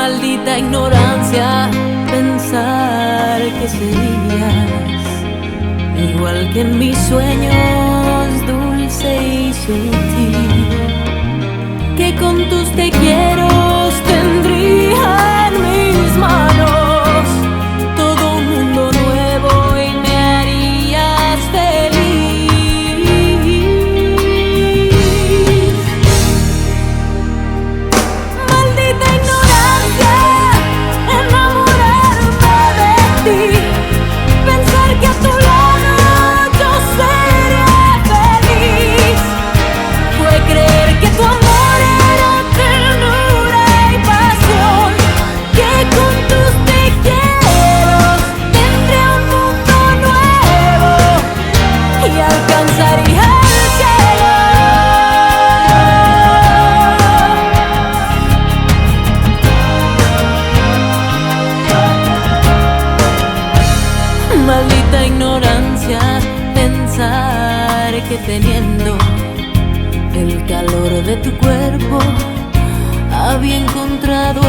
Maldita ignorancia, pensar que serías igual que en mis sueños, dulce y sutil, que con tus te quieros tendría en mis manos todo un mundo nuevo y me harías feliz. Maldita ignorancia, enamorarme de ti, pensar que a tu lado yo sería feliz, fue creer que tu amor era ternura y pasión, que con tus te quiero tendré un mundo nuevo y alcanzaría el cielo. Maldita ignorancia, pensar que teniendo el calor de tu cuerpo había encontrado